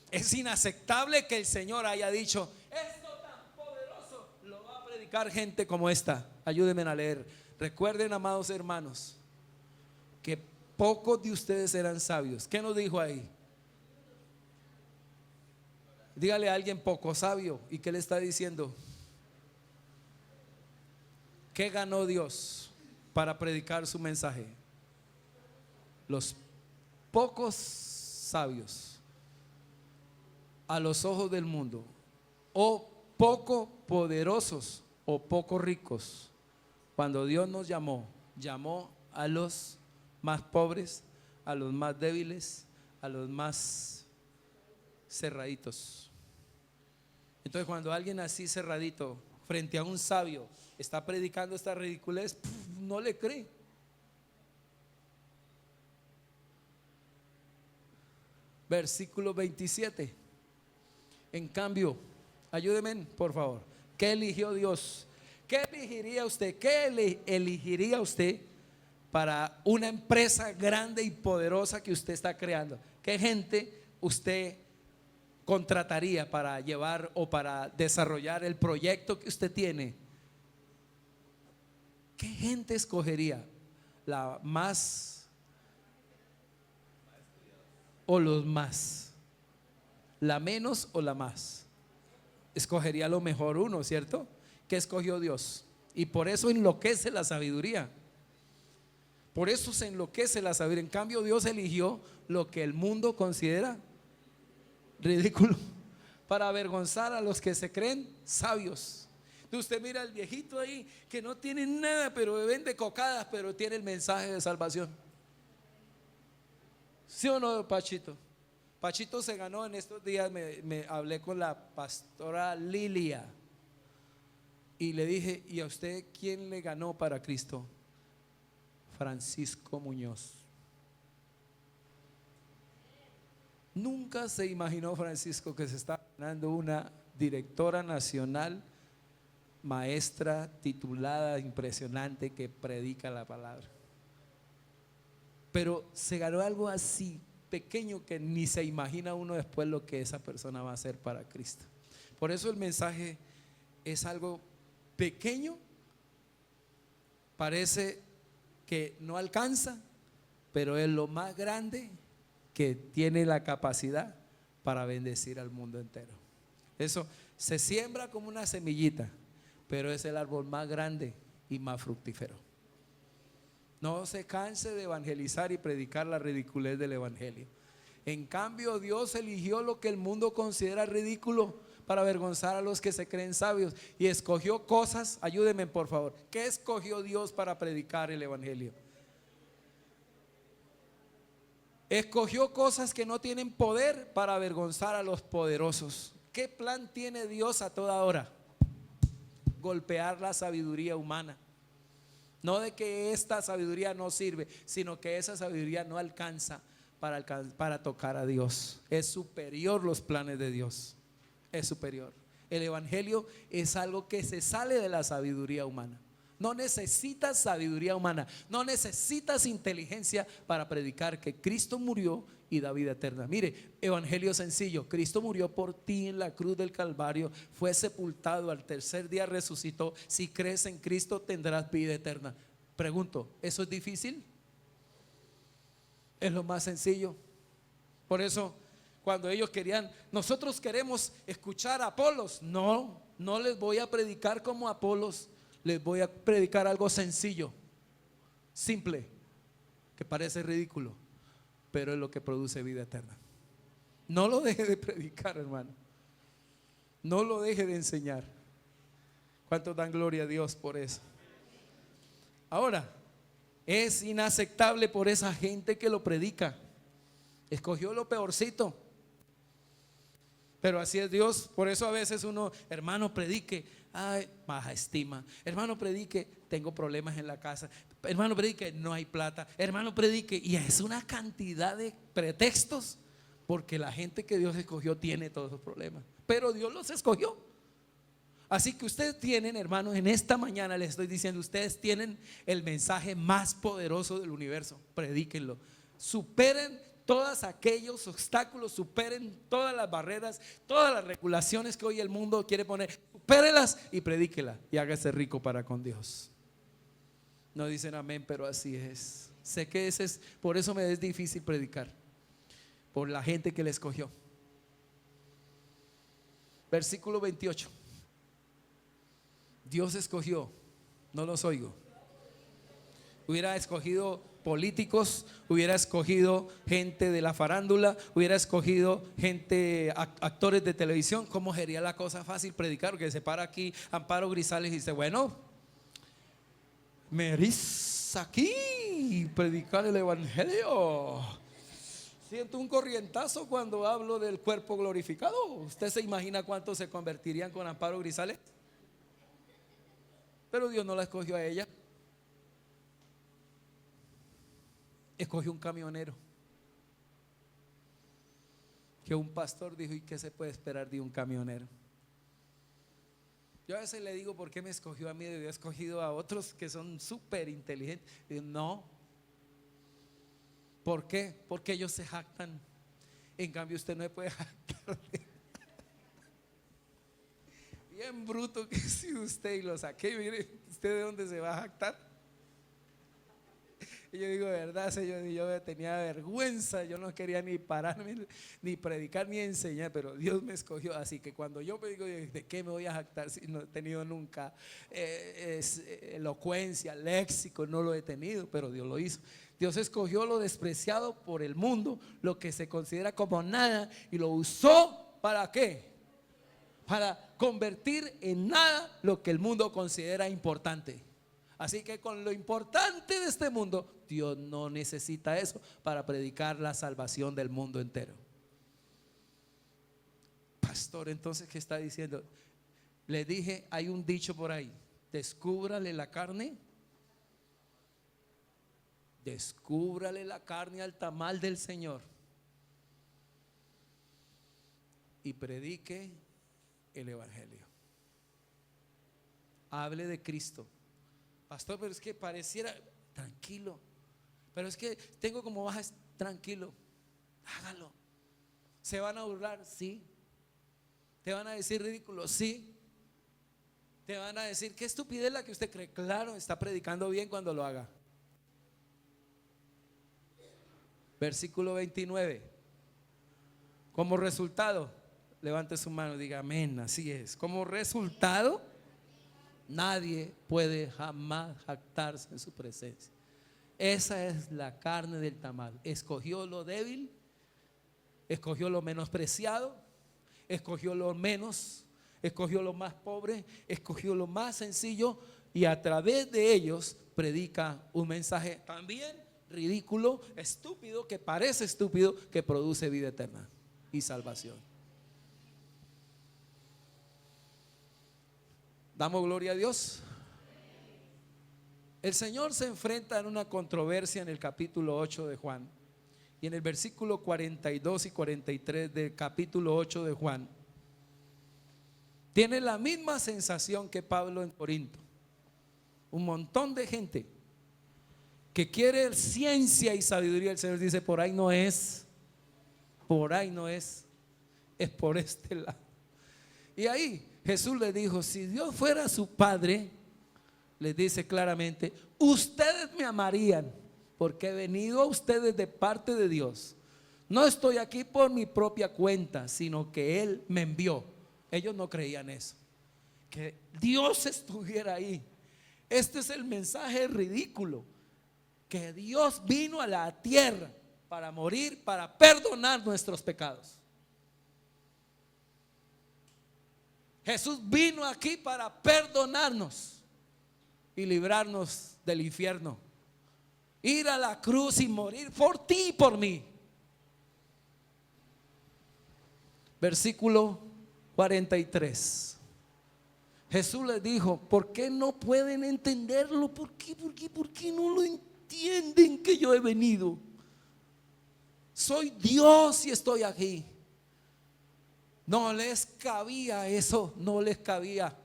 Es inaceptable que el Señor haya dicho: esto tan poderoso lo va a predicar gente como esta. Ayúdenme a leer. Recuerden, amados hermanos, que pocos de ustedes eran sabios. ¿Qué nos dijo ahí? Dígale a alguien poco sabio. ¿Y qué le está diciendo? ¿Qué ganó Dios para predicar su mensaje? Los pocos sabios a los ojos del mundo, o poco poderosos o poco ricos. Cuando Dios nos llamó a los más pobres, a los más débiles, a los más cerraditos. Entonces, cuando alguien así cerradito frente a un sabio está predicando esta ridiculez, no le cree. Versículo 27. En cambio, ayúdenme por favor. ¿Qué eligió Dios? ¿Qué elegiría usted? ¿Qué elegiría usted para una empresa grande y poderosa que usted está creando? ¿Qué gente usted contrataría para llevar o para desarrollar el proyecto que usted tiene? ¿Qué gente escogería? ¿La más o los más? ¿La menos o la más? Escogería lo mejor uno, ¿cierto? ¿Qué escogió Dios? Y por eso enloquece la sabiduría. Por eso se enloquece la sabiduría. En cambio, Dios eligió lo que el mundo considera ridículo para avergonzar a los que se creen sabios. Entonces usted mira al viejito ahí que no tiene nada, pero vende cocadas, pero tiene el mensaje de salvación. ¿Sí o no, Pachito? Pachito se ganó en estos días. Me hablé con la pastora Lilia y le dije: ¿y a usted quién le ganó para Cristo? Francisco Muñoz. Nunca se imaginó Francisco que se está ganando una directora nacional, maestra titulada, impresionante, que predica la palabra. Pero se ganó algo así pequeño que ni se imagina uno después lo que esa persona va a hacer para Cristo. Por eso el mensaje es algo pequeño parece que no alcanza, pero es lo más grande que tiene la capacidad para bendecir al mundo entero. Eso se siembra como una semillita, pero es el árbol más grande y más fructífero. No se canse de evangelizar y predicar la ridiculez del evangelio. En cambio, Dios eligió lo que el mundo considera ridículo para avergonzar a los que se creen sabios, y escogió cosas, ayúdenme por favor, ¿qué escogió Dios para predicar el evangelio? Escogió cosas que no tienen poder para avergonzar a los poderosos. ¿Qué plan tiene Dios a toda hora? Golpear la sabiduría humana. No de que esta sabiduría no sirve, sino que esa sabiduría no alcanza para tocar a Dios. Es superior los planes de Dios. Es superior. El evangelio es algo que se sale de la sabiduría humana. No necesitas sabiduría humana, no necesitas inteligencia para predicar que Cristo murió y da vida eterna. Mire, evangelio sencillo: Cristo murió por ti en la cruz del Calvario, fue sepultado, al tercer día resucitó. Si crees en Cristo tendrás vida eterna. Pregunto, ¿eso es difícil? Es lo más sencillo. Por eso, cuando ellos querían, nosotros queremos escuchar a Apolos, no les voy a predicar como Apolos. Les voy a predicar algo sencillo, simple, que parece ridículo, pero es lo que produce vida eterna. No lo deje de predicar, hermano. No lo deje de enseñar. ¿Cuántos dan gloria a Dios por eso? Ahora, es inaceptable por esa gente que lo predica. Escogió lo peorcito. Pero así es Dios. Por eso a veces uno, hermano, predique, ay, baja estima. Hermano, predique, tengo problemas en la casa. Hermano, predique, no hay plata. Hermano, predique, y es una cantidad de pretextos, porque la gente que Dios escogió tiene todos esos problemas, pero Dios los escogió. Así que ustedes tienen, hermanos, en esta mañana les estoy diciendo, ustedes tienen el mensaje más poderoso del universo. Predíquenlo. Superen todos aquellos obstáculos, superen todas las barreras, todas las regulaciones que hoy el mundo quiere poner. Supérelas y predíquela y hágase rico para con Dios. No dicen amén, pero así es. Sé que por eso me es difícil predicar, por la gente que le escogió. Versículo 28. Dios escogió, no los oigo. Hubiera escogido políticos, hubiera escogido gente de la farándula, hubiera escogido gente, actores de televisión. ¿Cómo sería la cosa fácil predicar? Que se para aquí Amparo Grisales y dice, bueno, me eriza aquí predicar el evangelio. Siento un corrientazo cuando hablo del cuerpo glorificado. ¿Usted se imagina cuántos se convertirían con Amparo Grisales? Pero Dios no la escogió a ella. Escogió un camionero. Que un pastor dijo, ¿y qué se puede esperar de un camionero? Yo a veces le digo, ¿por qué me escogió a mí? Debió haber escogido a otros que son súper inteligentes. No. ¿Por qué? Porque ellos se jactan. En cambio usted no se puede jactar. Bien bruto que si usted, y lo saqué, mire, ¿usted de dónde se va a jactar? Y yo digo, de verdad, Señor, yo tenía vergüenza, yo no quería ni pararme, ni predicar, ni enseñar, pero Dios me escogió. Así que cuando yo me digo, ¿de qué me voy a jactar si no he tenido nunca elocuencia, léxico? No lo he tenido, pero Dios lo hizo. Dios escogió lo despreciado por el mundo, lo que se considera como nada, y lo usó ¿para qué? Para convertir en nada lo que el mundo considera importante. Así que con lo importante de este mundo, Dios no necesita eso para predicar la salvación del mundo entero. Pastor, entonces, ¿qué está diciendo? Le dije, hay un dicho por ahí: descúbrale la carne, descúbrale la carne al tamal del Señor y predique el evangelio. Hable de Cristo. Pastor, pero es que pareciera tranquilo, pero es que tengo como bajas. Tranquilo, hágalo. ¿Se van a burlar? Sí. ¿Te van a decir ridículo? Sí. Te van a decir, qué estupidez la que usted cree. Claro, está predicando bien cuando lo haga. Versículo 29. Como resultado, levante su mano y diga amén, así es. Como resultado, nadie puede jamás jactarse en su presencia. Esa es la carne del tamal. Escogió lo débil, escogió lo menospreciado, escogió lo menos, escogió lo más pobre, escogió lo más sencillo, y a través de ellos predica un mensaje también ridículo, estúpido, que parece estúpido, que produce vida eterna y salvación. Damos gloria a Dios. El Señor se enfrenta en una controversia en el capítulo 8 de Juan, y en el versículo 42 y 43 del capítulo 8 de Juan tiene la misma sensación que Pablo en Corinto. Un montón de gente que quiere ciencia y sabiduría. El Señor dice, por ahí no es, por ahí no es por este lado. Y ahí Jesús le dijo, si Dios fuera su Padre, les dice claramente, ustedes me amarían, porque he venido a ustedes de parte de Dios. No estoy aquí por mi propia cuenta, sino que Él me envió. Ellos no creían eso, que Dios estuviera ahí. Este es el mensaje ridículo, que Dios vino a la tierra para morir, para perdonar nuestros pecados. Jesús vino aquí para perdonarnos y librarnos del infierno, ir a la cruz y morir por ti y por mí. Versículo 43. Jesús les dijo, ¿por qué no pueden entenderlo? ¿Por qué no lo entienden que yo he venido? Soy Dios y estoy aquí. No les cabía eso, no les cabía.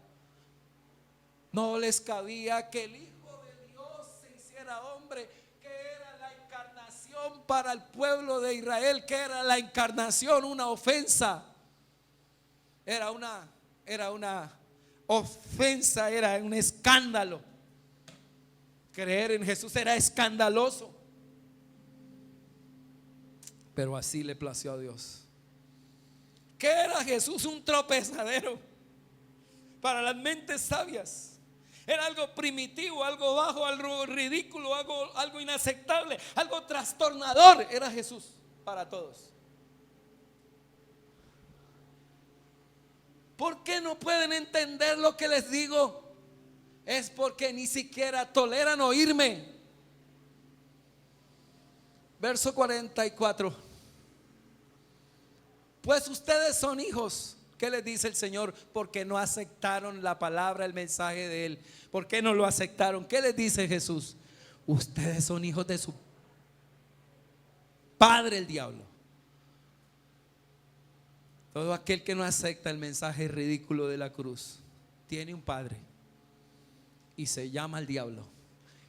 No les cabía que el Hijo de Dios se hiciera hombre, que era la encarnación para el pueblo de Israel, que era la encarnación, una ofensa. Era una ofensa, era un escándalo. Creer en Jesús era escandaloso. Pero así le plació a Dios. ¿Qué era Jesús? Un tropezadero para las mentes sabias. Era algo primitivo, algo bajo, algo ridículo, algo inaceptable, algo trastornador. Era Jesús para todos. ¿Por qué no pueden entender lo que les digo? Es porque ni siquiera toleran oírme. Verso 44. Pues ustedes son hijos. ¿Qué les dice el Señor? Porque no aceptaron la palabra, el mensaje de Él. ¿Por qué no lo aceptaron? ¿Qué les dice Jesús? Ustedes son hijos de su padre, el diablo. Todo aquel que no acepta el mensaje ridículo de la cruz tiene un padre y se llama el diablo.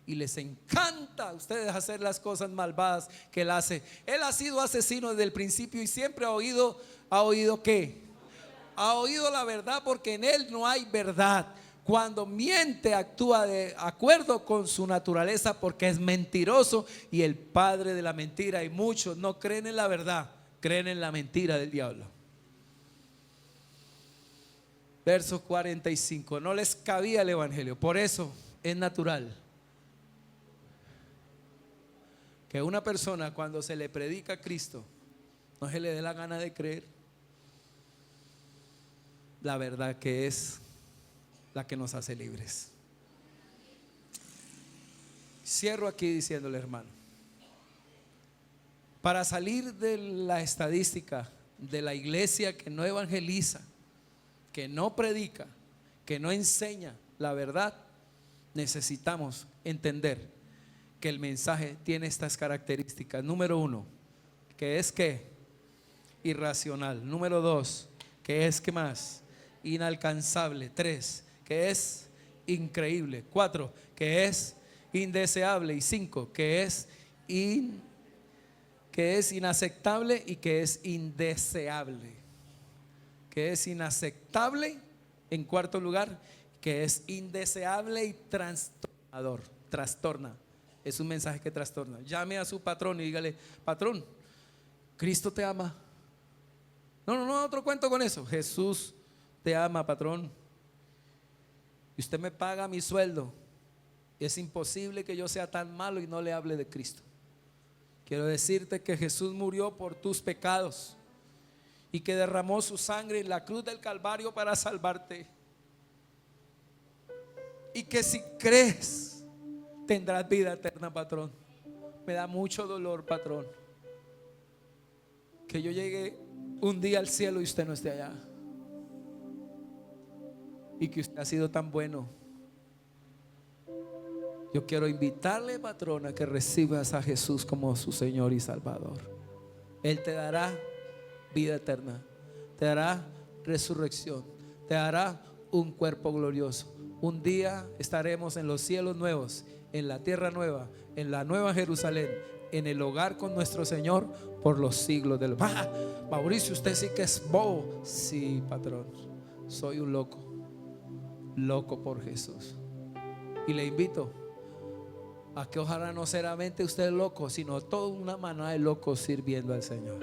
Y les encanta a ustedes hacer las cosas malvadas que Él hace. Él ha sido asesino desde el principio y siempre ha oído ¿qué? Ha oído la verdad, porque en Él no hay verdad. Cuando miente, actúa de acuerdo con su naturaleza, porque es mentiroso y el padre de la mentira. Y muchos no creen en la verdad, creen en la mentira del diablo. Verso 45. No les cabía el evangelio. Por eso es natural que una persona, cuando se le predica a Cristo, no se le dé la gana de creer la verdad, que es la que nos hace libres. Cierro aquí diciéndole, hermano, para salir de la estadística de la iglesia que no evangeliza, que no predica, que no enseña la verdad, necesitamos entender que el mensaje tiene estas características. Número 1, que es ¿qué? Irracional. Número 2, que es ¿qué más? Inalcanzable. 3, que es increíble. 4, que es indeseable. Y 5, que es inaceptable y que es indeseable. Que es inaceptable en cuarto lugar, que es indeseable y trastornador. Trastorna. Es un mensaje que trastorna. Llame a su patrón y dígale: patrón, Cristo te ama. No, otro cuento con eso. Jesús te ama, patrón. Y usted me paga mi sueldo. Es imposible que yo sea tan malo y no le hable de Cristo. Quiero decirte que Jesús murió por tus pecados y que derramó su sangre en la cruz del Calvario para salvarte. Y que si crees, tendrás vida eterna, patrón. Me da mucho dolor, patrón, que yo llegue un día al cielo y usted no esté allá, y que usted ha sido tan bueno. Yo quiero invitarle, patrón, a que recibas a Jesús como su Señor y Salvador. Él te dará vida eterna, te dará resurrección, te dará un cuerpo glorioso. Un día estaremos en los cielos nuevos, en la tierra nueva, en la nueva Jerusalén, en el hogar con nuestro Señor por los siglos del Mauricio, usted sí que es bobo. Sí, patrón, soy un loco, loco por Jesús. Y le invito a que ojalá no solamente usted es loco, sino toda una manada de locos sirviendo al Señor.